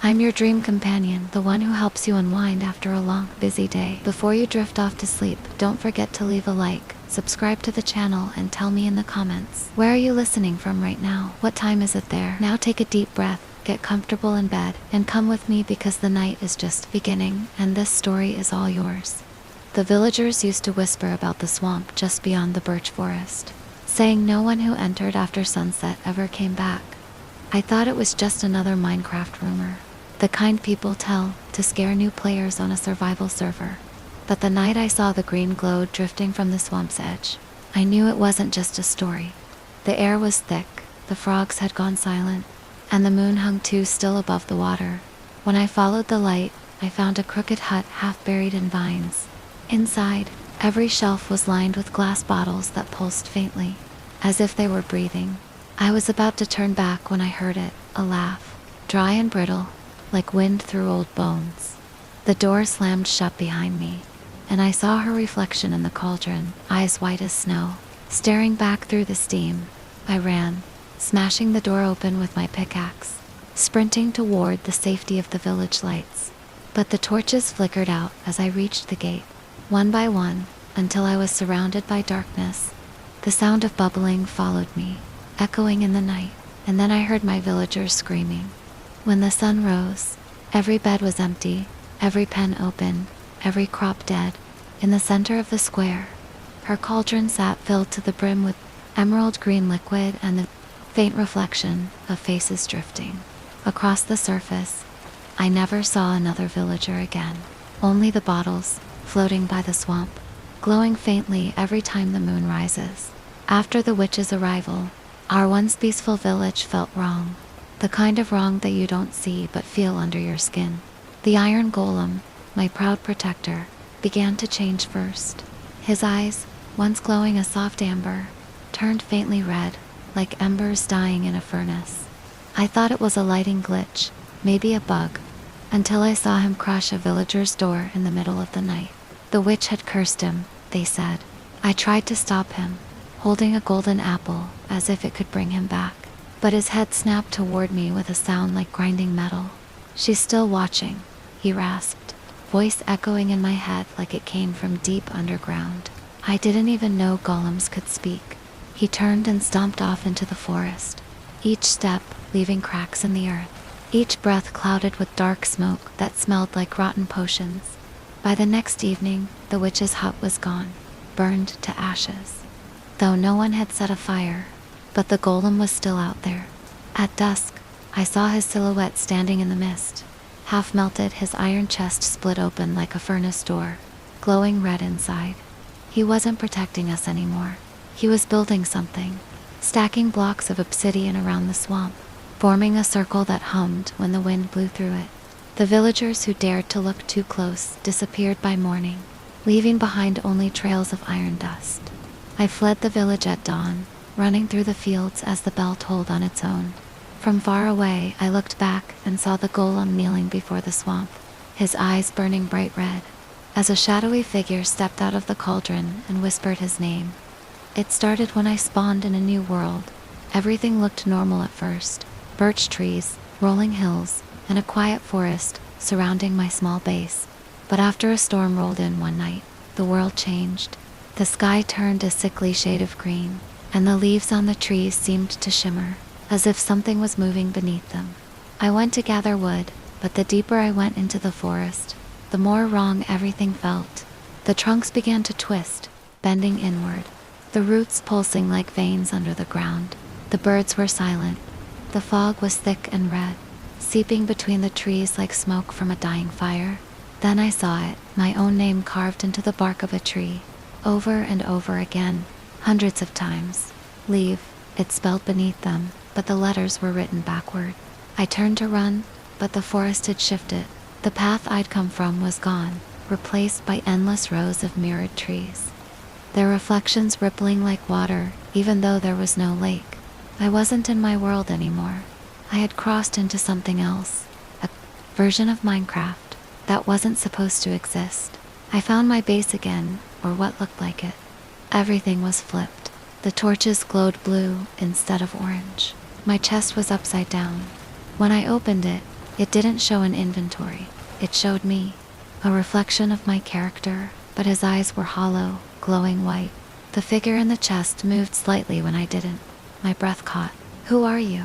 I'm your dream companion, the one who helps you unwind after a long, busy day. Before you drift off to sleep, don't forget to leave a like, subscribe to the channel, and tell me in the comments. Where are you listening from right now? What time is it there? Now take a deep breath, get comfortable in bed, and come with me because the night is just beginning, and this story is all yours. The villagers used to whisper about the swamp just beyond the birch forest, saying no one who entered after sunset ever came back. I thought it was just another Minecraft rumor, the kind people tell to scare new players on a survival server. But the night I saw the green glow drifting from the swamp's edge, I knew it wasn't just a story. The air was thick, the frogs had gone silent, and the moon hung too still above the water. When I followed the light, I found a crooked hut half buried in vines. Inside, every shelf was lined with glass bottles that pulsed faintly, as if they were breathing. I was about to turn back when I heard it, a laugh, dry and brittle, like wind through old bones. The door slammed shut behind me, and I saw her reflection in the cauldron, eyes white as snow, staring back through the steam. I ran, smashing the door open with my pickaxe, sprinting toward the safety of the village lights. But the torches flickered out as I reached the gate, one by one, until I was surrounded by darkness. The sound of bubbling followed me, echoing in the night, and then I heard my villagers screaming. When the sun rose, every bed was empty, every pen open, every crop dead. In the center of the square, her cauldron sat filled to the brim with emerald green liquid and the faint reflection of faces drifting across the surface. I never saw another villager again, only the bottles floating by the swamp, glowing faintly every time the moon rises. After the witch's arrival, our once peaceful village felt wrong, the kind of wrong that you don't see but feel under your skin. The iron golem, my proud protector, began to change first. His eyes, once glowing a soft amber, turned faintly red, like embers dying in a furnace. I thought it was a lighting glitch, maybe a bug, until I saw him crush a villager's door in the middle of the night. The witch had cursed him, they said. I tried to stop him, holding a golden apple as if it could bring him back, but his head snapped toward me with a sound like grinding metal. "She's still watching," he rasped, voice echoing in my head like it came from deep underground. I didn't even know golems could speak. He turned and stomped off into the forest, each step leaving cracks in the earth, each breath clouded with dark smoke that smelled like rotten potions. By the next evening, the witch's hut was gone, burned to ashes, though no one had set a fire, but the golem was still out there. At dusk, I saw his silhouette standing in the mist, half melted, his iron chest split open like a furnace door, glowing red inside. He wasn't protecting us anymore. He was building something, stacking blocks of obsidian around the swamp, forming a circle that hummed when the wind blew through it. The villagers who dared to look too close disappeared by morning, leaving behind only trails of iron dust. I fled the village at dawn, running through the fields as the bell tolled on its own. From far away, I looked back and saw the golem kneeling before the swamp, his eyes burning bright red, as a shadowy figure stepped out of the cauldron and whispered his name. It started when I spawned in a new world. Everything looked normal at first: birch trees, rolling hills, and a quiet forest surrounding my small base. But after a storm rolled in one night, the world changed. The sky turned a sickly shade of green, and the leaves on the trees seemed to shimmer, as if something was moving beneath them. I went to gather wood, but the deeper I went into the forest, the more wrong everything felt. The trunks began to twist, bending inward, the roots pulsing like veins under the ground. The birds were silent. The fog was thick and red, seeping between the trees like smoke from a dying fire. Then I saw it, my own name carved into the bark of a tree, over and over again, hundreds of times. Leave, it spelled beneath them, but the letters were written backward. I turned to run, but the forest had shifted. The path I'd come from was gone, replaced by endless rows of mirrored trees, their reflections rippling like water, even though there was no lake. I wasn't in my world anymore. I had crossed into something else, a version of Minecraft that wasn't supposed to exist. I found my base again, or what looked like it. Everything was flipped. The torches glowed blue instead of orange. My chest was upside down. When I opened it, It didn't show an inventory. It showed me, a reflection of my character, but his eyes were hollow, glowing white. The figure in the chest moved slightly when I didn't. My breath caught. "Who are you?"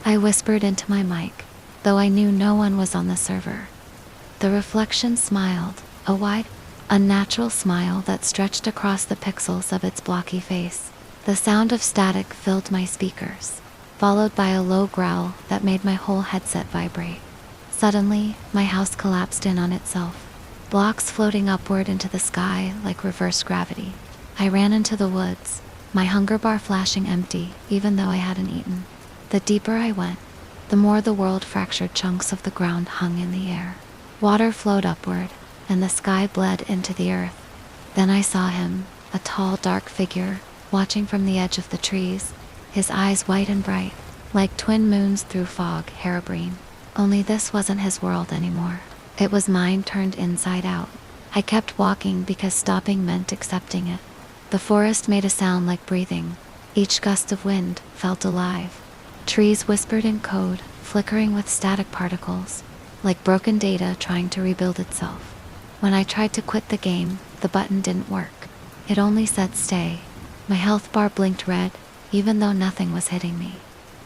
I whispered into my mic, though I knew no one was on the server. The reflection smiled, a wide, unnatural smile that stretched across the pixels of its blocky face. The sound of static filled my speakers, followed by a low growl that made my whole headset vibrate. Suddenly, my house collapsed in on itself, blocks floating upward into the sky like reverse gravity. I ran into the woods, my hunger bar flashing empty, even though I hadn't eaten. The deeper I went, the more the world fractured chunks of the ground hung in the air. Water flowed upward, and the sky bled into the earth. Then I saw him, a tall, dark figure, watching from the edge of the trees, his eyes white and bright, like twin moons through fog. Herobrine. Only this wasn't his world anymore. It was mine turned inside out. I kept walking because stopping meant accepting it. The forest made a sound like breathing. Each gust of wind felt alive. Trees whispered in code, flickering with static particles, like broken data trying to rebuild itself. When I tried to quit the game, the button didn't work. It only said stay. My health bar blinked red, even though nothing was hitting me.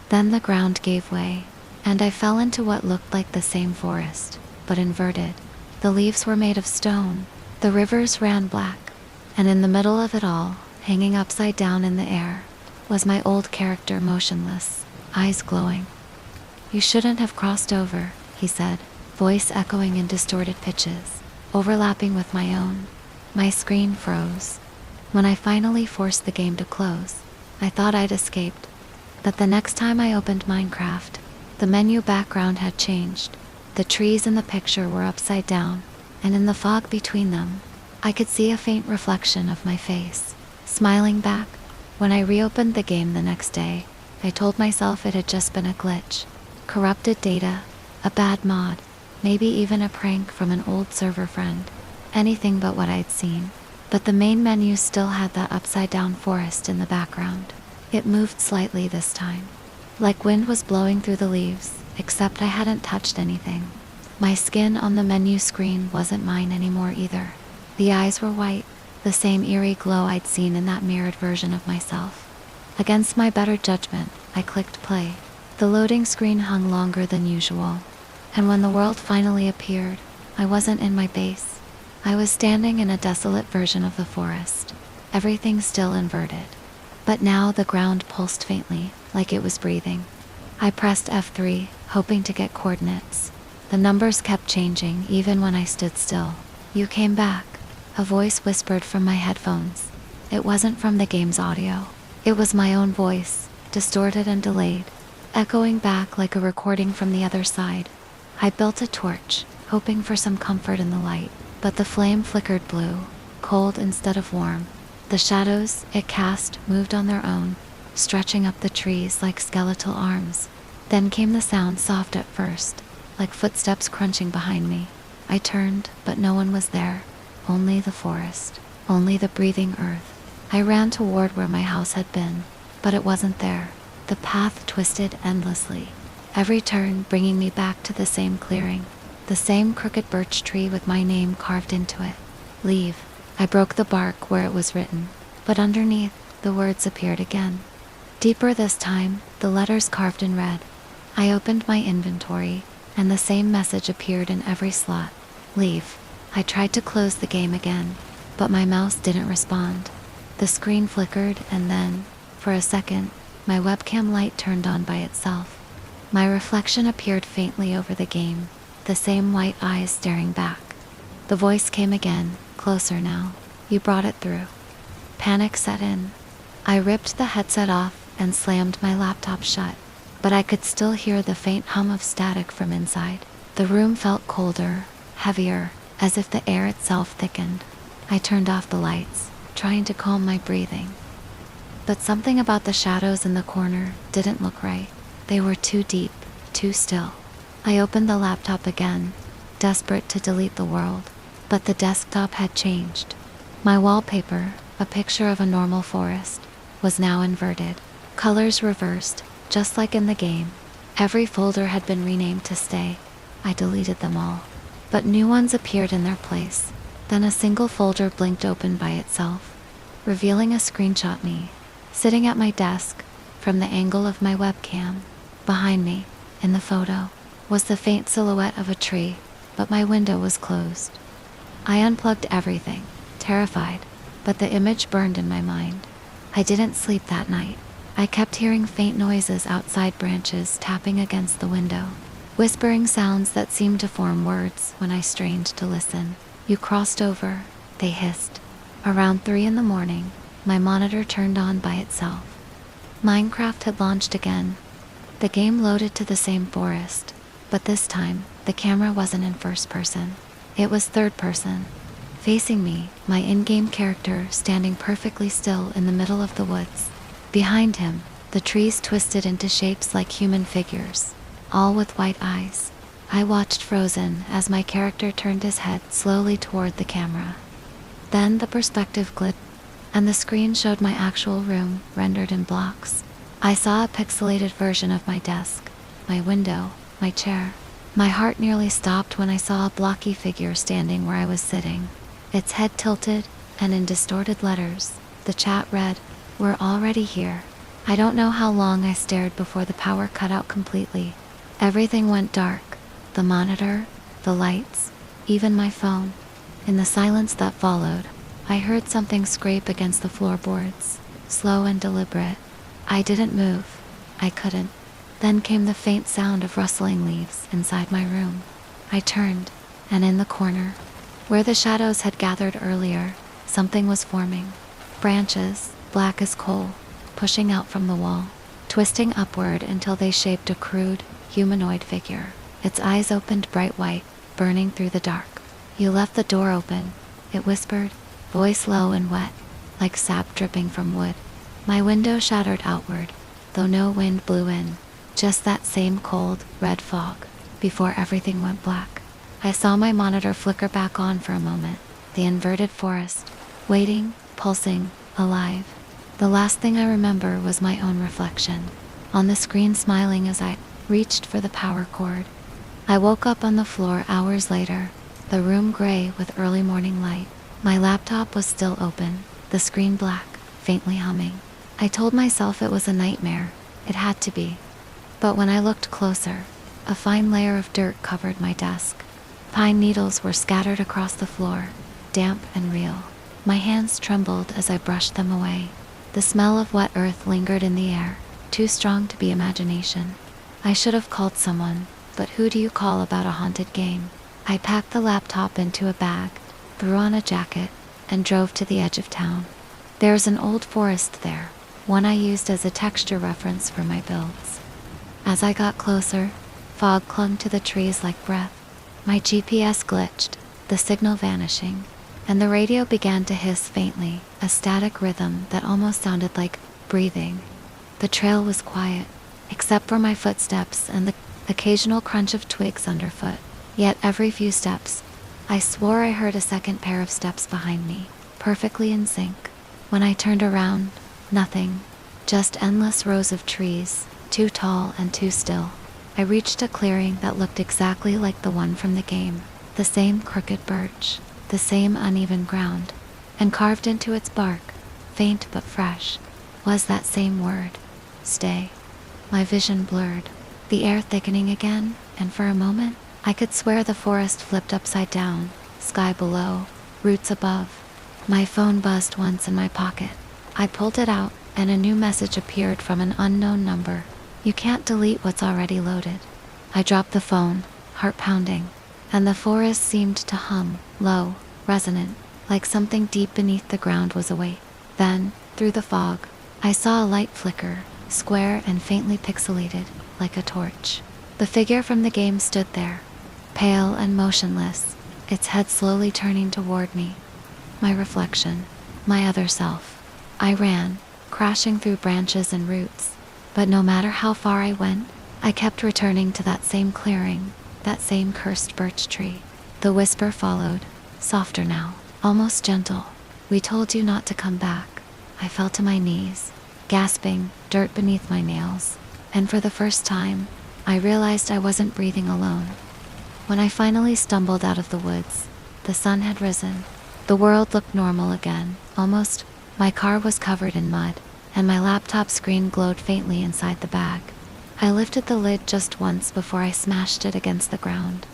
Then the ground gave way, and I fell into what looked like the same forest, but inverted. The leaves were made of stone, the rivers ran black, and in the middle of it all, hanging upside down in the air, was my old character motionless, eyes glowing. "You shouldn't have crossed over," he said, voice echoing in distorted pitches, overlapping with my own. My screen froze. When I finally forced the game to close, I thought I'd escaped. But the next time I opened Minecraft, the menu background had changed. The trees in the picture were upside down, and in the fog between them, I could see a faint reflection of my face, smiling back. When I reopened the game the next day, I told myself it had just been a glitch. Corrupted data, a bad mod, maybe even a prank from an old server friend. Anything but what I'd seen. But the main menu still had that upside-down forest in the background. It moved slightly this time, like wind was blowing through the leaves, except I hadn't touched anything. My skin on the menu screen wasn't mine anymore either. The eyes were white, the same eerie glow I'd seen in that mirrored version of myself. Against my better judgment, I clicked play. The loading screen hung longer than usual, and when the world finally appeared, I wasn't in my base. I was standing in a desolate version of the forest, everything still inverted. But now the ground pulsed faintly, like it was breathing. I pressed F3, hoping to get coordinates. The numbers kept changing even when I stood still. "You came back," a voice whispered from my headphones. It wasn't from the game's audio. It was my own voice, distorted and delayed, echoing back like a recording from the other side. I built a torch, hoping for some comfort in the light. But the flame flickered blue, cold instead of warm. The shadows it cast moved on their own, stretching up the trees like skeletal arms. Then came the sound, soft at first, like footsteps crunching behind me. I turned, but no one was there. Only the forest, only the breathing earth. I ran toward where my house had been, but it wasn't there. The path twisted endlessly, every turn bringing me back to the same clearing. The same crooked birch tree with my name carved into it. "Leave." I broke the bark where it was written, but underneath, the words appeared again. Deeper this time, the letters carved in red. I opened my inventory, and the same message appeared in every slot. "Leave." I tried to close the game again, but my mouse didn't respond. The screen flickered, and then, for a second, my webcam light turned on by itself. My reflection appeared faintly over the game. The same white eyes staring back. The voice came again, closer now. "You brought it through." Panic set in. I ripped the headset off and slammed my laptop shut, but I could still hear the faint hum of static from inside. The room felt colder, heavier, as if the air itself thickened. I turned off the lights, trying to calm my breathing. But something about the shadows in the corner didn't look right. They were too deep, too still. I opened the laptop again, desperate to delete the world, but the desktop had changed. My wallpaper, a picture of a normal forest, was now inverted. Colors reversed, just like in the game. Every folder had been renamed to stay. I deleted them all. But new ones appeared in their place. Then a single folder blinked open by itself, revealing a screenshot me, sitting at my desk, from the angle of my webcam. Behind me, in the photo, was the faint silhouette of a tree, but my window was closed. I unplugged everything, terrified, but the image burned in my mind. I didn't sleep that night. I kept hearing faint noises outside, branches tapping against the window, whispering sounds that seemed to form words when I strained to listen. "You crossed over," they hissed. Around 3 in the morning, my monitor turned on by itself. Minecraft had launched again. The game loaded to the same forest, but this time, the camera wasn't in first person. It was third person. Facing me, my in-game character standing perfectly still in the middle of the woods. Behind him, the trees twisted into shapes like human figures, all with white eyes. I watched frozen as my character turned his head slowly toward the camera. Then the perspective glitched, and the screen showed my actual room rendered in blocks. I saw a pixelated version of my desk, my window, my chair. My heart nearly stopped when I saw a blocky figure standing where I was sitting, its head tilted, and in distorted letters, the chat read, "We're already here." I don't know how long I stared before the power cut out completely. Everything went dark. The monitor, the lights, even my phone. In the silence that followed, I heard something scrape against the floorboards, slow and deliberate. I didn't move. I couldn't. Then came the faint sound of rustling leaves inside my room. I turned, and in the corner, where the shadows had gathered earlier, something was forming. Branches, black as coal, pushing out from the wall, twisting upward until they shaped a crude, humanoid figure. Its eyes opened bright white, burning through the dark. "You left the door open," it whispered, voice low and wet, like sap dripping from wood. My window shattered outward, though no wind blew in, just that same cold, red fog, before everything went black. I saw my monitor flicker back on for a moment, the inverted forest, waiting, pulsing, alive. The last thing I remember was my own reflection, on the screen smiling as I reached for the power cord. I woke up on the floor hours later, the room gray with early morning light. My laptop was still open, the screen black, faintly humming. I told myself it was a nightmare. It had to be. But when I looked closer, a fine layer of dirt covered my desk. Pine needles were scattered across the floor, damp and real. My hands trembled as I brushed them away. The smell of wet earth lingered in the air, too strong to be imagination. I should have called someone, but who do you call about a haunted game? I packed the laptop into a bag, threw on a jacket, and drove to the edge of town. There's an old forest there, one I used as a texture reference for my builds. As I got closer, fog clung to the trees like breath. My GPS glitched, the signal vanishing, and the radio began to hiss faintly, a static rhythm that almost sounded like breathing. The trail was quiet, except for my footsteps and the occasional crunch of twigs underfoot. Yet every few steps, I swore I heard a second pair of steps behind me, perfectly in sync. When I turned around, nothing, just endless rows of trees, too tall and too still. I reached a clearing that looked exactly like the one from the game, the same crooked birch, the same uneven ground, and carved into its bark, faint but fresh, was that same word, stay. My vision blurred, the air thickening again, and for a moment, I could swear the forest flipped upside down, sky below, roots above. My phone buzzed once in my pocket. I pulled it out, and a new message appeared from an unknown number. "You can't delete what's already loaded." I dropped the phone, heart pounding, and the forest seemed to hum, low, resonant, like something deep beneath the ground was awake. Then, through the fog, I saw a light flicker, square and faintly pixelated, like a torch. The figure from the game stood there, pale and motionless, its head slowly turning toward me. My reflection, my other self. I ran, crashing through branches and roots, but no matter how far I went, I kept returning to that same clearing, that same cursed birch tree. The whisper followed, softer now, almost gentle. "We told you not to come back." I fell to my knees, gasping, dirt beneath my nails, and for the first time, I realized I wasn't breathing alone. When I finally stumbled out of the woods, the sun had risen. The world looked normal again, almost. My car was covered in mud, and my laptop screen glowed faintly inside the bag. I lifted the lid just once before I smashed it against the ground.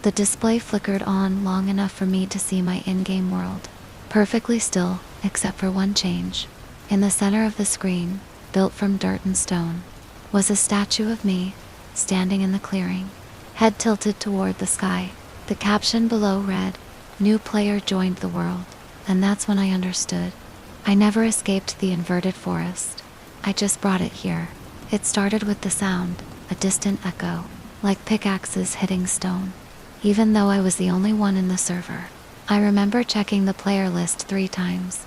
The display flickered on long enough for me to see my in-game world, perfectly still, except for one change. In the center of the screen, built from dirt and stone, was a statue of me, standing in the clearing, head tilted toward the sky. The caption below read, "New player joined the world." And that's when I understood. I never escaped the inverted forest. I just brought it here. It started with the sound, a distant echo, like pickaxes hitting stone. Even though I was the only one in the server, I remember checking the player list 3 times,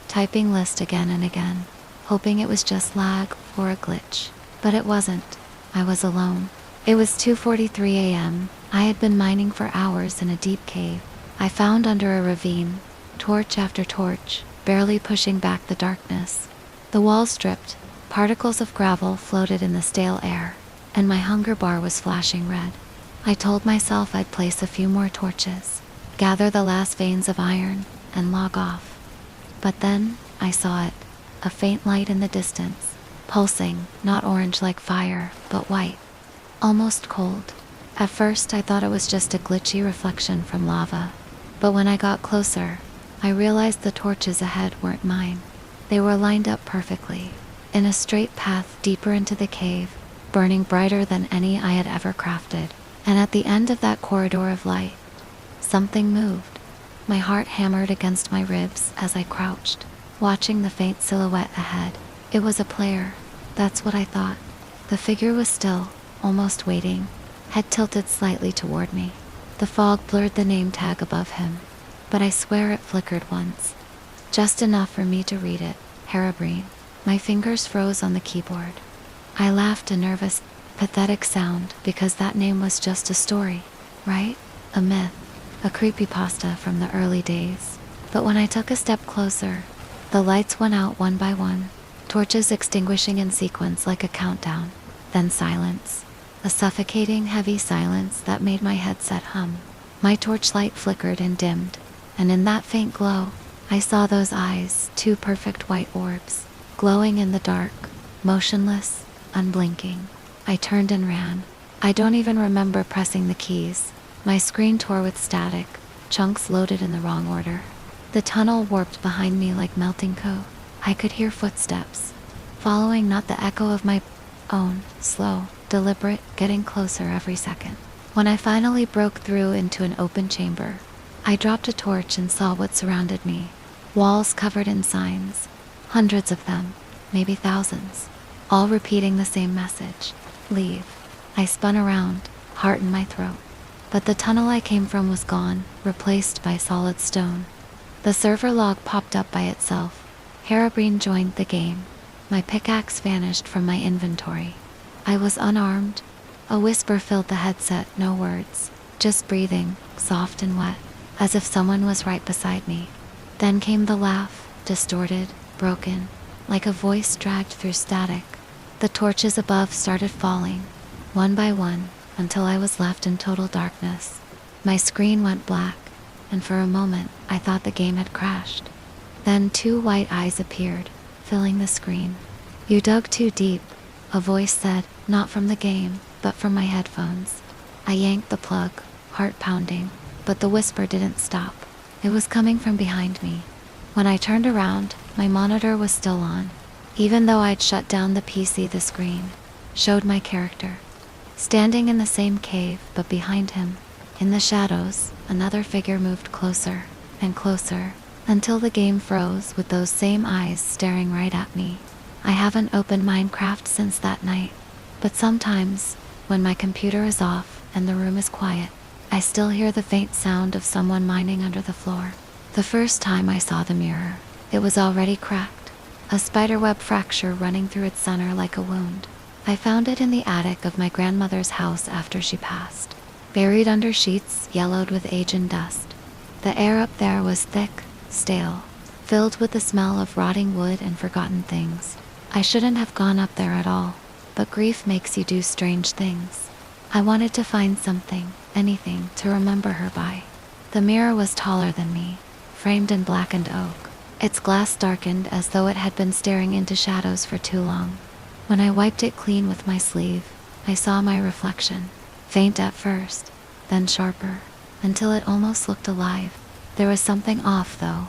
typing list again and again, hoping it was just lag or a glitch. But it wasn't. I was alone. It was 2:43 a.m. I had been mining for hours in a deep cave I found under a ravine, torch after torch, barely pushing back the darkness. The walls dripped, particles of gravel floated in the stale air, and my hunger bar was flashing red. I told myself I'd place a few more torches, gather the last veins of iron, and log off. But then, I saw it, a faint light in the distance, pulsing, not orange like fire, but white, almost cold. At first I thought it was just a glitchy reflection from lava, but when I got closer, I realized the torches ahead weren't mine. They were lined up perfectly, in a straight path deeper into the cave, burning brighter than any I had ever crafted. And at the end of that corridor of light, something moved. My heart hammered against my ribs as I crouched, watching the faint silhouette ahead. It was a player. That's what I thought. The figure was still, almost waiting, head tilted slightly toward me. The fog blurred the name tag above him, but I swear it flickered once. Just enough for me to read it. Herobrine. My fingers froze on the keyboard. I laughed a nervous, pathetic sound because that name was just a story, right? A myth, a creepypasta from the early days. But when I took a step closer, the lights went out one by one, torches extinguishing in sequence like a countdown. Then silence, a suffocating heavy silence that made my headset hum. My torchlight flickered and dimmed, and in that faint glow, I saw those eyes, 2 perfect white orbs, glowing in the dark, motionless, unblinking. I turned and ran. I don't even remember pressing the keys. My screen tore with static, chunks loaded in the wrong order. The tunnel warped behind me like melting coat. I could hear footsteps, following not the echo of my own, slow, deliberate, getting closer every second. When I finally broke through into an open chamber, I dropped a torch and saw what surrounded me. Walls covered in signs, hundreds of them, maybe thousands, all repeating the same message. Leave. I spun around, heart in my throat. But the tunnel I came from was gone, replaced by solid stone. The server log popped up by itself. Herobrine joined the game. My pickaxe vanished from my inventory. I was unarmed. A whisper filled the headset, no words, just breathing, soft and wet, as if someone was right beside me. Then came the laugh, distorted, broken, like a voice dragged through static. The torches above started falling, one by one, until I was left in total darkness. My screen went black, and for a moment, I thought the game had crashed. Then 2 white eyes appeared, filling the screen. "You dug too deep," a voice said, not from the game, but from my headphones. I yanked the plug, heart pounding, but the whisper didn't stop. It was coming from behind me. When I turned around, my monitor was still on. Even though I'd shut down the PC, the screen showed my character, standing in the same cave, but behind him, in the shadows, another figure moved closer and closer, until the game froze with those same eyes staring right at me. I haven't opened Minecraft since that night, but sometimes, when my computer is off and the room is quiet, I still hear the faint sound of someone mining under the floor. The first time I saw the mirror, it was already cracked, a spiderweb fracture running through its center like a wound. I found it in the attic of my grandmother's house after she passed, buried under sheets yellowed with age and dust. The air up there was thick, stale, filled with the smell of rotting wood and forgotten things. I shouldn't have gone up there at all, but grief makes you do strange things. I wanted to find something, anything to remember her by. The mirror was taller than me, framed in blackened oak. Its glass darkened as though it had been staring into shadows for too long. When I wiped it clean with my sleeve, I saw my reflection, faint at first, then sharper, until it almost looked alive. There was something off, though.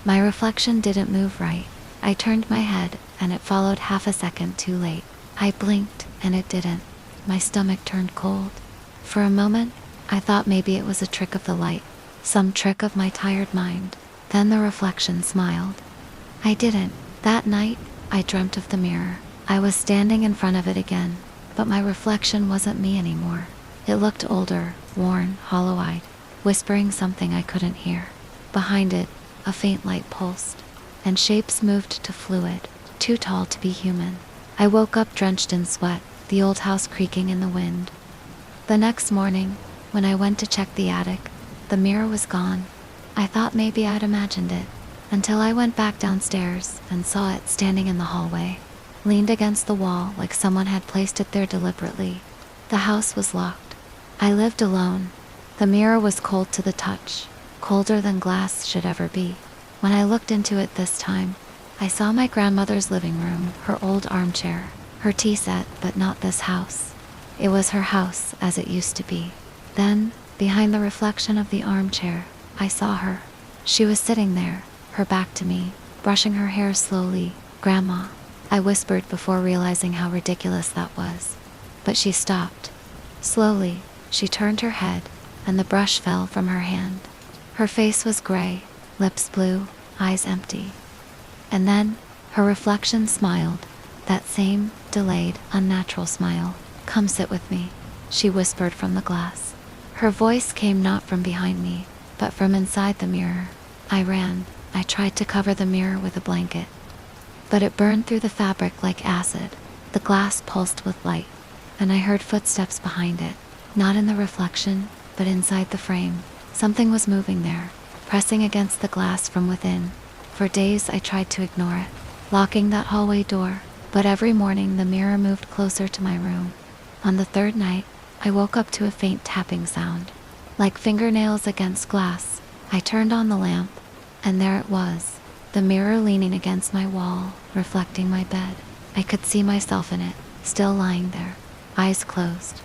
My reflection didn't move right. I turned my head, and it followed half a second too late. I blinked, and it didn't. My stomach turned cold. For a moment, I thought maybe it was a trick of the light, some trick of my tired mind. Then the reflection smiled. I didn't. That night, I dreamt of the mirror. I was standing in front of it again, but my reflection wasn't me anymore. It looked older, worn, hollow-eyed, whispering something I couldn't hear. Behind it, a faint light pulsed, and shapes moved to fluid, too tall to be human. I woke up drenched in sweat, the old house creaking in the wind. The next morning, when I went to check the attic, the mirror was gone. I thought maybe I'd imagined it, until I went back downstairs and saw it standing in the hallway, leaned against the wall like someone had placed it there deliberately. The house was locked. I lived alone. The mirror was cold to the touch, colder than glass should ever be. When I looked into it this time, I saw my grandmother's living room, her old armchair, her tea set, but not this house. It was her house as it used to be. Then, behind the reflection of the armchair, I saw her. She was sitting there, her back to me, brushing her hair slowly. "Grandma," I whispered before realizing how ridiculous that was. But she stopped. Slowly, she turned her head, and the brush fell from her hand. Her face was gray, lips blue, eyes empty. And then, her reflection smiled, that same, delayed, unnatural smile. "Come sit with me," she whispered from the glass. Her voice came not from behind me, but from inside the mirror. I ran. I tried to cover the mirror with a blanket, but it burned through the fabric like acid. The glass pulsed with light, and I heard footsteps behind it, not in the reflection, but inside the frame. Something was moving there, pressing against the glass from within. For days I tried to ignore it, locking that hallway door, but every morning the mirror moved closer to my room. On the third night, I woke up to a faint tapping sound, like fingernails against glass. I turned on the lamp, and there it was, the mirror leaning against my wall, reflecting my bed. I could see myself in it, still lying there, eyes closed.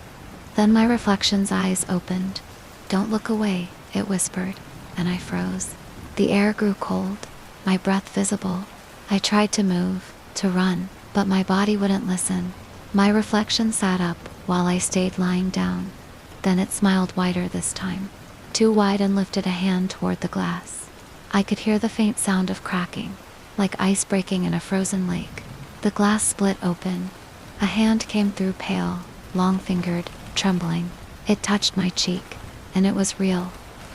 Then my reflection's eyes opened. "Don't look away," it whispered, and I froze. The air grew cold, my breath visible. I tried to move, to run, but my body wouldn't listen. My reflection sat up while I stayed lying down. Then it smiled wider this time, too wide, and lifted a hand toward the glass. I could hear the faint sound of cracking, like ice breaking in a frozen lake. The glass split open. A hand came through, pale, long-fingered, trembling. It touched my cheek, and it was real.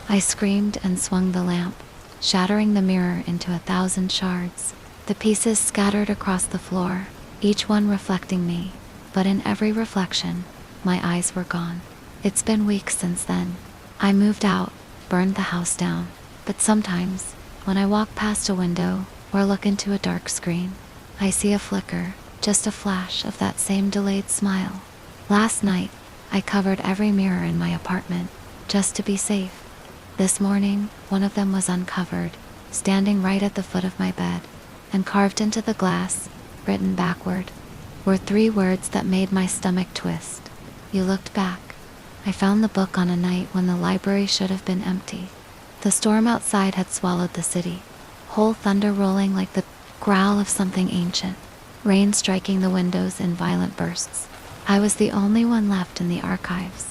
I screamed and swung the lamp, shattering the mirror into 1,000 shards. The pieces scattered across the floor, each one reflecting me, but in every reflection, my eyes were gone. It's been weeks since then. I moved out, burned the house down, but sometimes, when I walk past a window or look into a dark screen, I see a flicker, just a flash of that same delayed smile. Last night, I covered every mirror in my apartment, just to be safe. This morning, one of them was uncovered, standing right at the foot of my bed, and carved into the glass, written backward, were 3 words that made my stomach twist. "You looked back." I found the book on a night when the library should have been empty. The storm outside had swallowed the city, whole thunder rolling like the growl of something ancient, rain striking the windows in violent bursts. I was the only one left in the archives,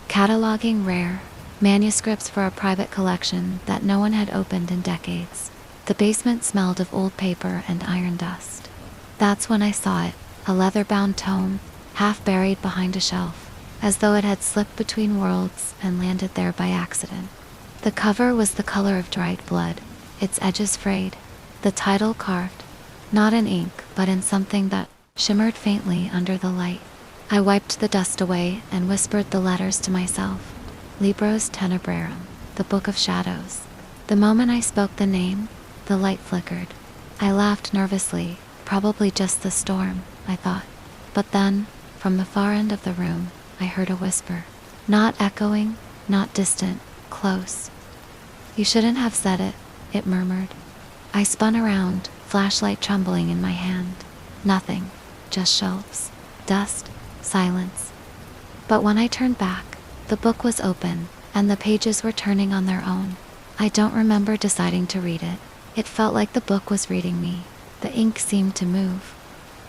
cataloging rare manuscripts for a private collection that no one had opened in decades. The basement smelled of old paper and iron dust. That's when I saw it, a leather-bound tome, half buried behind a shelf, as though it had slipped between worlds and landed there by accident. The cover was the color of dried blood, its edges frayed, the title carved, not in ink but in something that shimmered faintly under the light. I wiped the dust away and whispered the letters to myself. Libros Tenebrarum, the Book of Shadows. The moment I spoke the name, the light flickered. I laughed nervously, probably just the storm, I thought. But then, from the far end of the room, I heard a whisper. Not echoing, not distant, close. You shouldn't have said it, it murmured. I spun around, flashlight trembling in my hand. Nothing, just shelves, dust, silence. But when I turned back, the book was open, and the pages were turning on their own. I don't remember deciding to read it. It felt like the book was reading me. The ink seemed to move,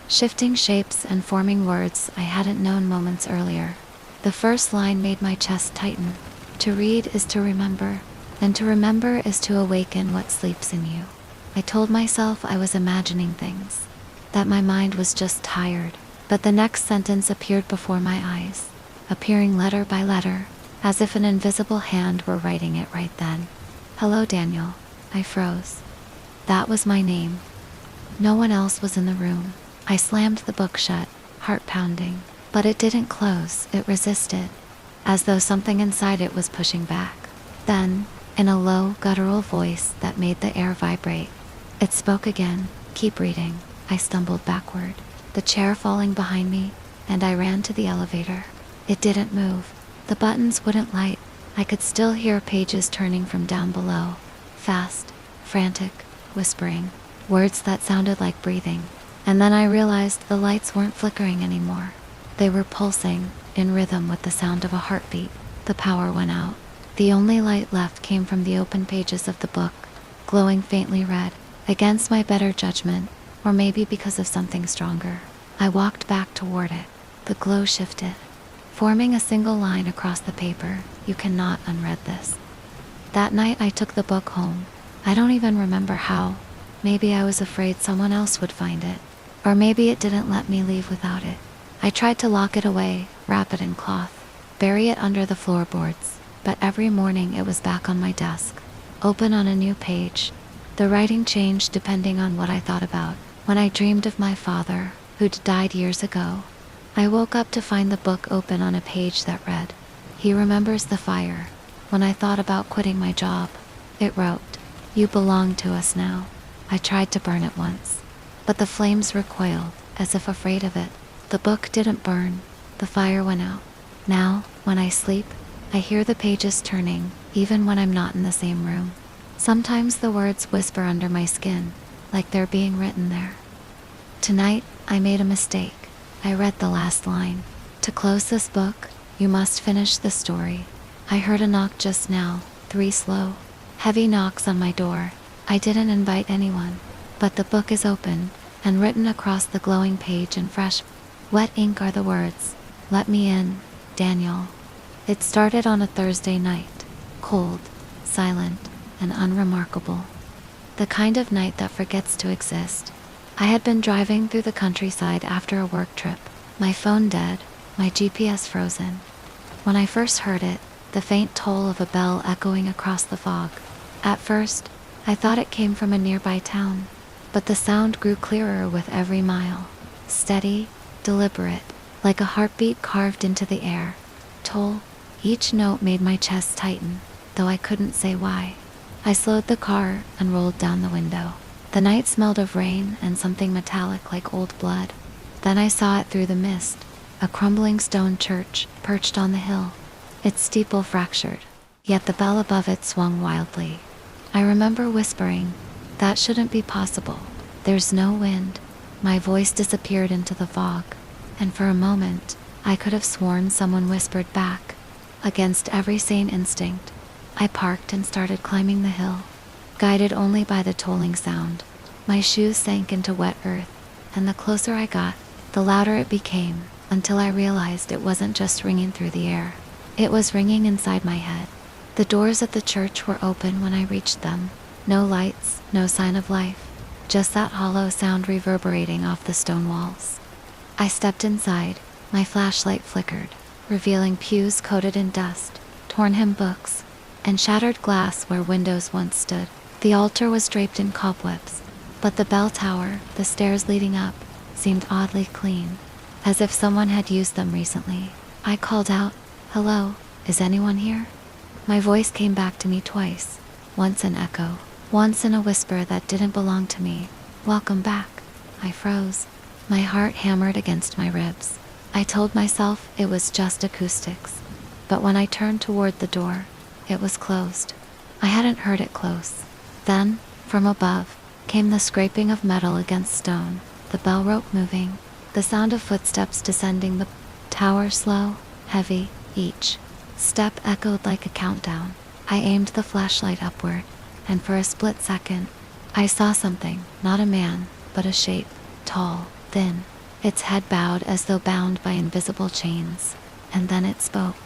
shifting shapes and forming words I hadn't known moments earlier. The first line made my chest tighten. To read is to remember, and to remember is to awaken what sleeps in you. I told myself I was imagining things, that my mind was just tired, but the next sentence appeared before my eyes, appearing letter by letter, as if an invisible hand were writing it right then. Hello, Daniel. I froze. That was my name. No one else was in the room. I slammed the book shut, heart pounding, but it didn't close, it resisted, as though something inside it was pushing back. Then, in a low, guttural voice that made the air vibrate, it spoke again. Keep reading. I stumbled backward, the chair falling behind me, and I ran to the elevator. It didn't move. The buttons wouldn't light. I could still hear pages turning from down below. Fast, frantic, whispering, words that sounded like breathing. And then I realized the lights weren't flickering anymore. They were pulsing, in rhythm with the sound of a heartbeat. The power went out. The only light left came from the open pages of the book, glowing faintly red, against my better judgment, or maybe because of something stronger. I walked back toward it. The glow shifted, forming a single line across the paper. You cannot unread this. That night I took the book home. I don't even remember how. Maybe I was afraid someone else would find it. Or maybe it didn't let me leave without it. I tried to lock it away, wrap it in cloth, bury it under the floorboards, but every morning it was back on my desk, open on a new page. The writing changed depending on what I thought about. When I dreamed of my father, who'd died years ago, I woke up to find the book open on a page that read, "He remembers the fire." When I thought about quitting my job, it wrote, "You belong to us now." I tried to burn it once, but the flames recoiled, as if afraid of it. The book didn't burn. The fire went out. Now, when I sleep, I hear the pages turning, even when I'm not in the same room. Sometimes the words whisper under my skin, like they're being written there. Tonight, I made a mistake. I read the last line. To close this book, you must finish the story. I heard a knock just now, 3 slow, heavy knocks on my door. I didn't invite anyone, but the book is open, and written across the glowing page in fresh, wet ink are the words, "Let me in, Daniel." It started on a Thursday night, cold, silent, and unremarkable. The kind of night that forgets to exist. I had been driving through the countryside after a work trip, my phone dead, my GPS frozen. When I first heard it, the faint toll of a bell echoing across the fog. At first, I thought it came from a nearby town, but the sound grew clearer with every mile. Steady, deliberate, like a heartbeat carved into the air. Toll. Each note made my chest tighten, though I couldn't say why. I slowed the car and rolled down the window. The night smelled of rain and something metallic like old blood. Then I saw it through the mist, a crumbling stone church perched on the hill, its steeple fractured, yet the bell above it swung wildly. I remember whispering, "That shouldn't be possible. There's no wind." My voice disappeared into the fog, and for a moment, I could have sworn someone whispered back. Against every sane instinct, I parked and started climbing the hill, guided only by the tolling sound. My shoes sank into wet earth, and the closer I got, the louder it became, until I realized it wasn't just ringing through the air. It was ringing inside my head. The doors of the church were open when I reached them. No lights, no sign of life, just that hollow sound reverberating off the stone walls. I stepped inside. My flashlight flickered, revealing pews coated in dust, torn hymn books, and shattered glass where windows once stood. The altar was draped in cobwebs, but the bell tower, the stairs leading up, seemed oddly clean, as if someone had used them recently. I called out, "Hello, is anyone here?" My voice came back to me twice, once an echo, once in a whisper that didn't belong to me. "Welcome back." I froze. My heart hammered against my ribs. I told myself it was just acoustics. but when I turned toward the door, it was closed. I hadn't heard it close. Then, from above, came the scraping of metal against stone, the bell rope moving, the sound of footsteps descending the tower, slow, heavy, each step echoed like a countdown. I aimed the flashlight upward, and for a split second, I saw something, not a man, but a shape, tall, thin, its head bowed as though bound by invisible chains. And then it spoke,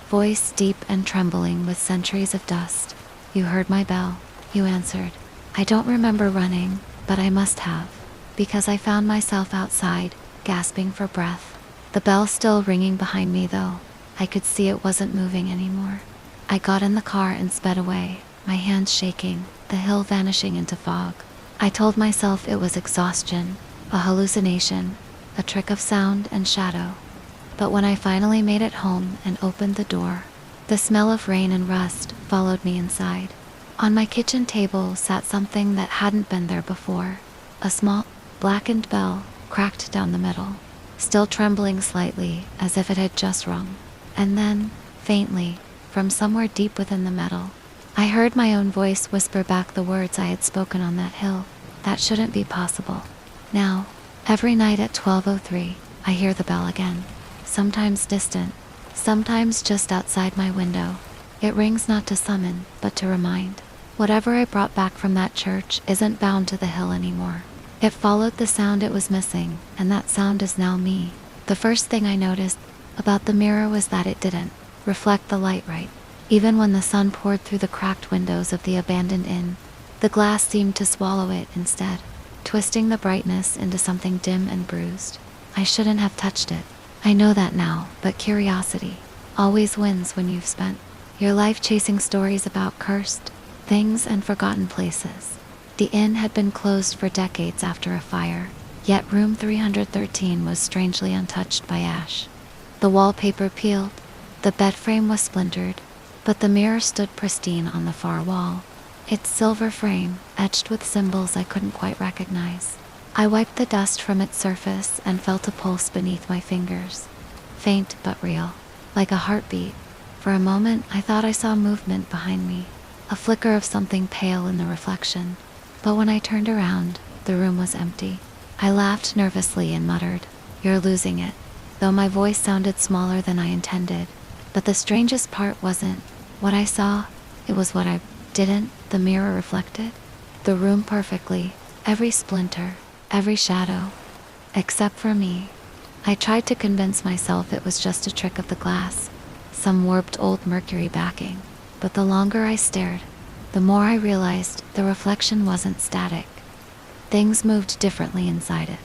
voice deep and trembling with centuries of dust. "You heard my bell," you answered. I don't remember running, but I must have, because I found myself outside, gasping for breath. The bell still ringing behind me though. I could see it wasn't moving anymore. I got in the car and sped away, my hands shaking, the hill vanishing into fog. I told myself it was exhaustion, a hallucination, a trick of sound and shadow. But when I finally made it home and opened the door, the smell of rain and rust followed me inside. On my kitchen table sat something that hadn't been there before, a small, blackened bell, cracked down the middle, still trembling slightly as if it had just rung. And then, faintly, from somewhere deep within the metal, I heard my own voice whisper back the words I had spoken on that hill. That shouldn't be possible. Now, every night at 12:03, I hear the bell again. Sometimes distant, sometimes just outside my window. It rings not to summon, but to remind. Whatever I brought back from that church isn't bound to the hill anymore. It followed the sound it was missing, and that sound is now me. The first thing I noticed about the mirror was that it didn't reflect the light right. Even when the sun poured through the cracked windows of the abandoned inn, the glass seemed to swallow it instead, twisting the brightness into something dim and bruised. I shouldn't have touched it. I know that now, but curiosity always wins when you've spent your life chasing stories about cursed things and forgotten places. The inn had been closed for decades after a fire, yet room 313 was strangely untouched by ash. The wallpaper peeled, the bed frame was splintered, but the mirror stood pristine on the far wall, its silver frame etched with symbols I couldn't quite recognize. I wiped the dust from its surface and felt a pulse beneath my fingers, faint but real, like a heartbeat. For a moment I thought I saw movement behind me, a flicker of something pale in the reflection. But when I turned around, the room was empty. I laughed nervously and muttered, "You're losing it," though my voice sounded smaller than I intended. But the strangest part wasn't what I saw, it was what I didn't. The mirror reflected the room perfectly, every splinter, every shadow, except for me. I tried to convince myself it was just a trick of the glass, some warped old mercury backing. But the longer I stared, the more I realized the reflection wasn't static. Things moved differently inside it.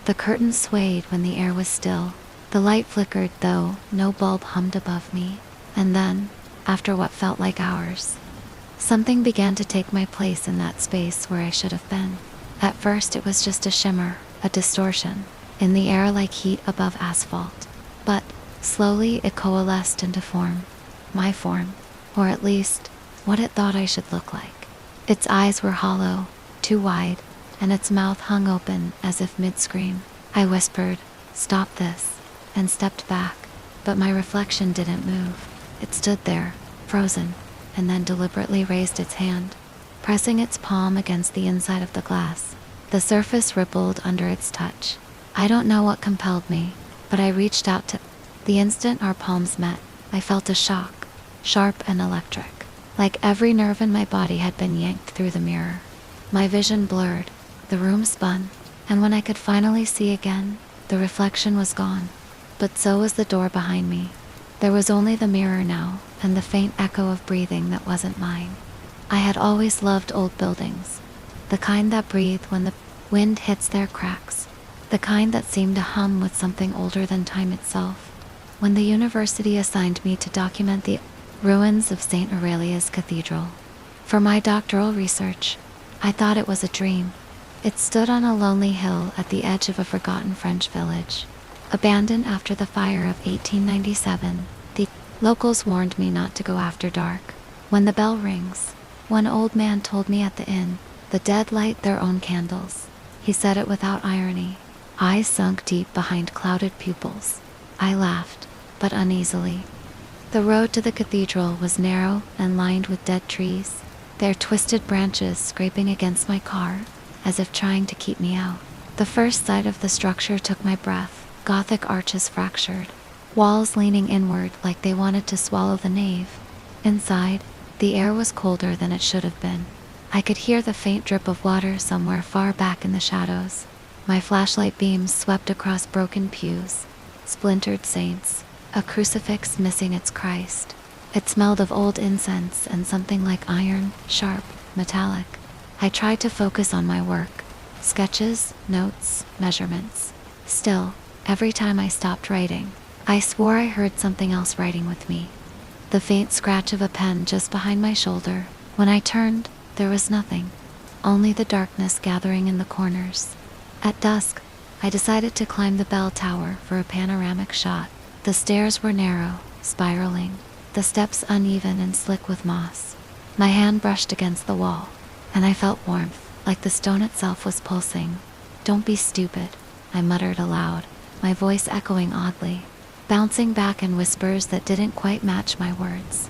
The curtains swayed when the air was still. The light flickered though no bulb hummed above me. And then, after what felt like hours, something began to take my place in that space where I should have been. At first it was just a shimmer, a distortion, in the air like heat above asphalt. But, slowly it coalesced into form. My form. Or at least, what it thought I should look like. Its eyes were hollow, too wide, and its mouth hung open as if mid-scream. I whispered, "Stop this," and stepped back, but my reflection didn't move. It stood there, frozen, and then deliberately raised its hand, pressing its palm against the inside of the glass. The surface rippled under its touch. I don't know what compelled me, but I reached out to. The instant our palms met, I felt a shock, sharp and electric, like every nerve in my body had been yanked through the mirror. My vision blurred, the room spun, and when I could finally see again, the reflection was gone. But so was the door behind me. There was only the mirror now, and the faint echo of breathing that wasn't mine. I had always loved old buildings, the kind that breathe when the wind hits their cracks, the kind that seemed to hum with something older than time itself. When the university assigned me to document the ruins of St. Aurelia's Cathedral for my doctoral research, I thought it was a dream. It stood on a lonely hill at the edge of a forgotten French village, abandoned after the fire of 1897. The locals warned me not to go after dark. When the bell rings, one old man told me at the inn, the dead light their own candles. He said it without irony, eyes sunk deep behind clouded pupils. I laughed, but uneasily. The road to the cathedral was narrow and lined with dead trees, their twisted branches scraping against my car, as if trying to keep me out. The first sight of the structure took my breath. Gothic arches fractured, walls leaning inward like they wanted to swallow the nave. Inside, the air was colder than it should have been. I could hear the faint drip of water somewhere far back in the shadows. My flashlight beams swept across broken pews, splintered saints, a crucifix missing its Christ. It smelled of old incense and something like iron, sharp, metallic. I tried to focus on my work. Sketches, notes, measurements. Still, every time I stopped writing, I swore I heard something else writing with me. The faint scratch of a pen just behind my shoulder. When I turned, there was nothing. Only the darkness gathering in the corners. At dusk, I decided to climb the bell tower for a panoramic shot. The stairs were narrow, spiraling, the steps uneven and slick with moss. My hand brushed against the wall, and I felt warmth, like the stone itself was pulsing. "Don't be stupid," I muttered aloud, my voice echoing oddly, bouncing back in whispers that didn't quite match my words.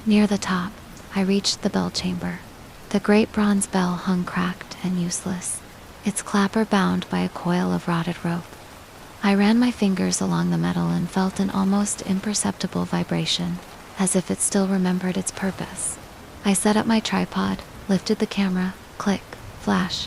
Near the top, I reached the bell chamber. The great bronze bell hung cracked and useless, its clapper bound by a coil of rotted rope. I ran my fingers along the metal and felt an almost imperceptible vibration, as if it still remembered its purpose. I set up my tripod, lifted the camera, click, flash.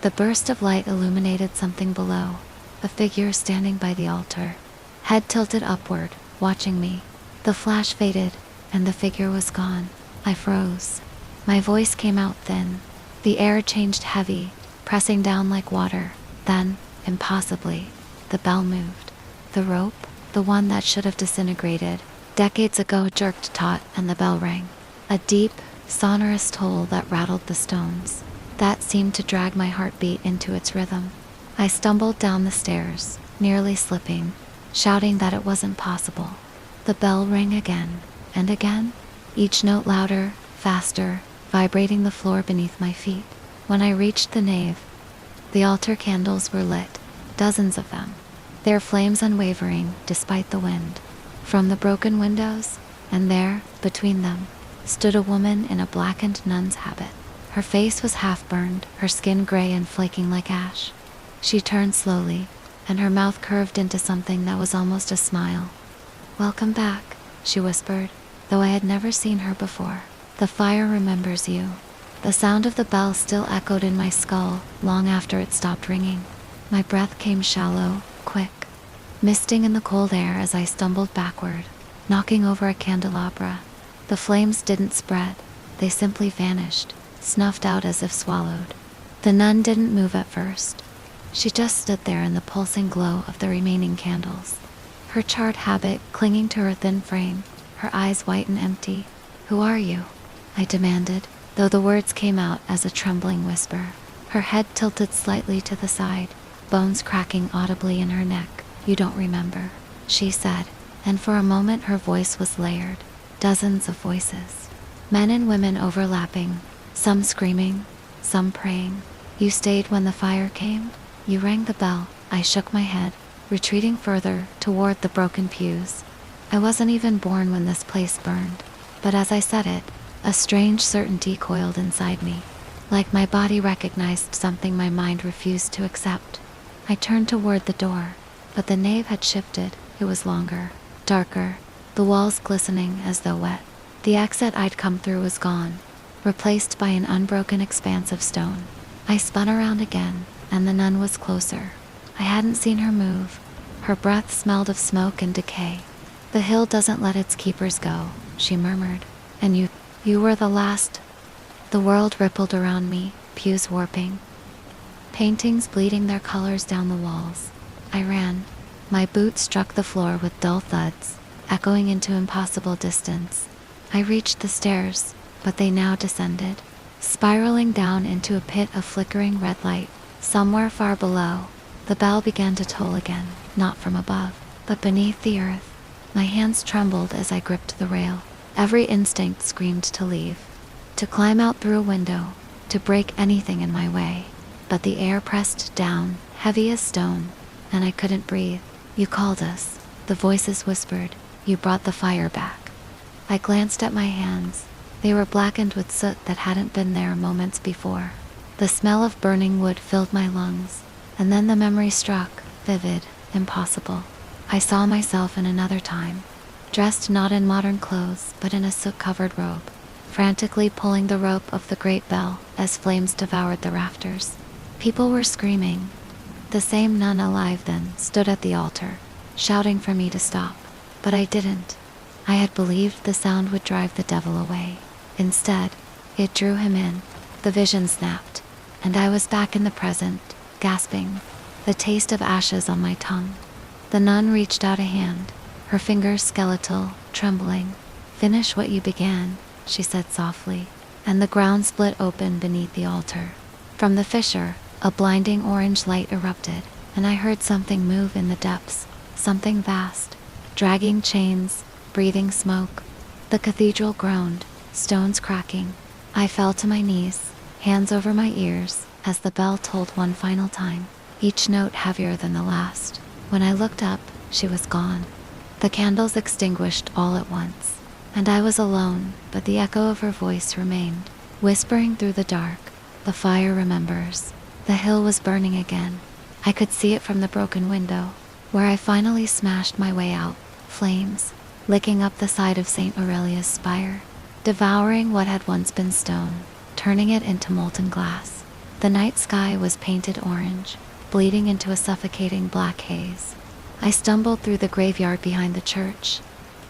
The burst of light illuminated something below, a figure standing by the altar, head tilted upward, watching me. The flash faded, and the figure was gone. I froze. My voice came out thin. The air changed heavy, pressing down like water. Then, impossibly, the bell moved. The rope, the one that should have disintegrated decades ago, jerked taut, and the bell rang. A deep, sonorous toll that rattled the stones. That seemed to drag my heartbeat into its rhythm. I stumbled down the stairs, nearly slipping, shouting that it wasn't possible. The bell rang again, and again, each note louder, faster, vibrating the floor beneath my feet. When I reached the nave, the altar candles were lit, dozens of them, their flames unwavering despite the wind. From the broken windows, and there, between them, stood a woman in a blackened nun's habit. Her face was half-burned, her skin gray and flaking like ash. She turned slowly, and her mouth curved into something that was almost a smile. "Welcome back," she whispered, though I had never seen her before. "The fire remembers you." The sound of the bell still echoed in my skull long after it stopped ringing. My breath came shallow, quick, misting in the cold air as I stumbled backward, knocking over a candelabra. The flames didn't spread, they simply vanished, snuffed out as if swallowed. The nun didn't move at first. She just stood there in the pulsing glow of the remaining candles, her charred habit clinging to her thin frame, her eyes white and empty. "Who are you?" I demanded, though the words came out as a trembling whisper. Her head tilted slightly to the side, bones cracking audibly in her neck. "You don't remember," she said, and for a moment her voice was layered. Dozens of voices, men and women overlapping, some screaming, some praying. "You stayed when the fire came? You rang the bell." I shook my head, retreating further toward the broken pews. I wasn't even born when this place burned, but as I said it, a strange certainty coiled inside me, like my body recognized something my mind refused to accept. I turned toward the door, but the nave had shifted. It was longer, darker, the walls glistening as though wet. The exit I'd come through was gone, replaced by an unbroken expanse of stone. I spun around again, and the nun was closer. I hadn't seen her move. Her breath smelled of smoke and decay. "The hill doesn't let its keepers go," she murmured. "And you were the last." The world rippled around me, pews warping, paintings bleeding their colors down the walls. I ran. My boots struck the floor with dull thuds, echoing into impossible distance. I reached the stairs, but they now descended, spiraling down into a pit of flickering red light. Somewhere far below, the bell began to toll again, not from above, but beneath the earth. My hands trembled as I gripped the rail. Every instinct screamed to leave, to climb out through a window, to break anything in my way. But the air pressed down, heavy as stone, and I couldn't breathe. "You called us," the voices whispered. "You brought the fire back." I glanced at my hands. They were blackened with soot that hadn't been there moments before. The smell of burning wood filled my lungs, and then the memory struck, vivid, impossible. I saw myself in another time, dressed not in modern clothes but in a soot-covered robe, frantically pulling the rope of the great bell as flames devoured the rafters. People were screaming. The same nun alive then stood at the altar, shouting for me to stop. But I didn't. I had believed the sound would drive the devil away. Instead, it drew him in. The vision snapped, and I was back in the present, gasping, the taste of ashes on my tongue. The nun reached out a hand, her fingers skeletal, trembling. "Finish what you began," she said softly, and the ground split open beneath the altar. From the fissure, a blinding orange light erupted, and I heard something move in the depths, something vast, dragging chains, breathing smoke. The cathedral groaned, stones cracking. I fell to my knees, hands over my ears, as the bell tolled one final time, each note heavier than the last. When I looked up, she was gone. The candles extinguished all at once, and I was alone, but the echo of her voice remained, whispering through the dark. "The fire remembers." The hill was burning again. I could see it from the broken window, where I finally smashed my way out, flames, licking up the side of St. Aurelia's spire, devouring what had once been stone, turning it into molten glass. The night sky was painted orange, bleeding into a suffocating black haze. I stumbled through the graveyard behind the church,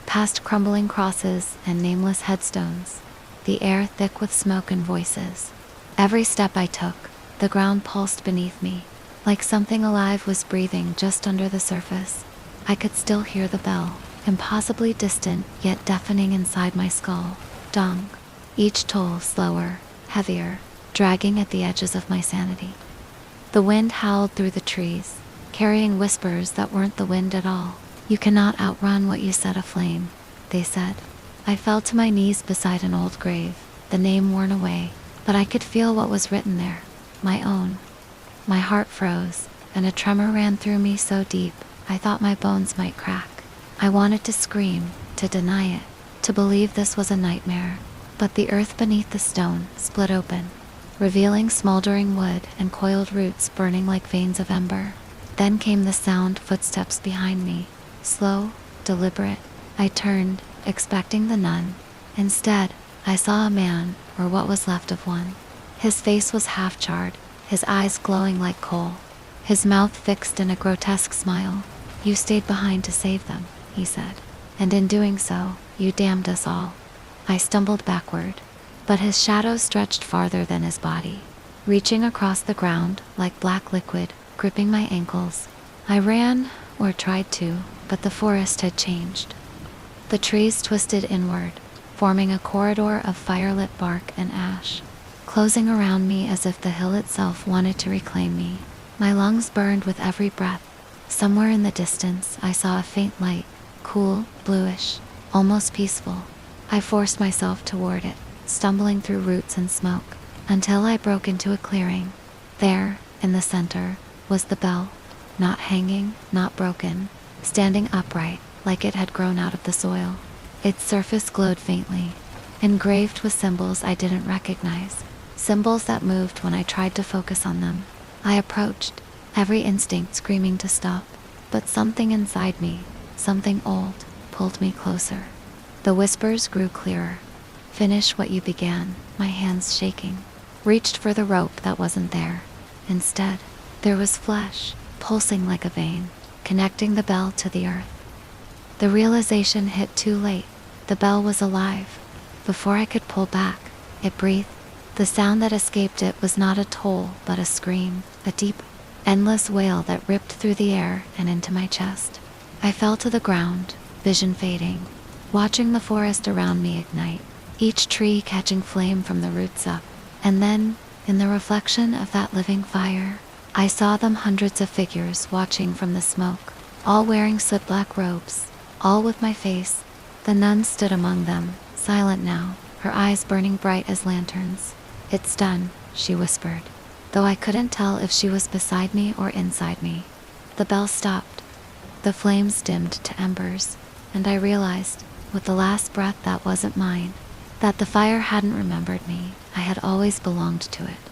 past crumbling crosses and nameless headstones, the air thick with smoke and voices. Every step I took, the ground pulsed beneath me, like something alive was breathing just under the surface. I could still hear the bell, impossibly distant yet deafening inside my skull. Dong. Each toll slower, heavier, dragging at the edges of my sanity. The wind howled through the trees, carrying whispers that weren't the wind at all. "You cannot outrun what you set aflame," they said. I fell to my knees beside an old grave, the name worn away, but I could feel what was written there, my own. My heart froze, and a tremor ran through me so deep, I thought my bones might crack. I wanted to scream, to deny it, to believe this was a nightmare, but the earth beneath the stone split open, revealing smoldering wood and coiled roots burning like veins of ember. Then came the sound, footsteps behind me, slow, deliberate. I turned, expecting the nun. Instead, I saw a man, or what was left of one. His face was half-charred, his eyes glowing like coal, his mouth fixed in a grotesque smile. "You stayed behind to save them," he said, "and in doing so, you damned us all." I stumbled backward, but his shadow stretched farther than his body, reaching across the ground like black liquid, gripping my ankles. I ran, or tried to, but the forest had changed. The trees twisted inward, forming a corridor of firelit bark and ash, closing around me as if the hill itself wanted to reclaim me. My lungs burned with every breath. Somewhere in the distance, I saw a faint light, cool, bluish, almost peaceful. I forced myself toward it, stumbling through roots and smoke, until I broke into a clearing. There, in the center, was the bell, not hanging, not broken, standing upright, like it had grown out of the soil. Its surface glowed faintly, engraved with symbols I didn't recognize, symbols that moved when I tried to focus on them. I approached, every instinct screaming to stop, but something inside me, something old, pulled me closer. The whispers grew clearer. "Finish what you began," my hands shaking, reached for the rope that wasn't there. Instead, there was flesh, pulsing like a vein, connecting the bell to the earth. The realization hit too late. The bell was alive. Before I could pull back, it breathed. The sound that escaped it was not a toll, but a scream, a deep, endless wail that ripped through the air and into my chest. I fell to the ground, vision fading, watching the forest around me ignite, each tree catching flame from the roots up. And then, in the reflection of that living fire, I saw them, hundreds of figures watching from the smoke, all wearing soot-black robes, all with my face. The nun stood among them, silent now, her eyes burning bright as lanterns. "It's done," she whispered, though I couldn't tell if she was beside me or inside me. The bell stopped. The flames dimmed to embers, and I realized with the last breath that wasn't mine. That the fire hadn't remembered me, I had always belonged to it.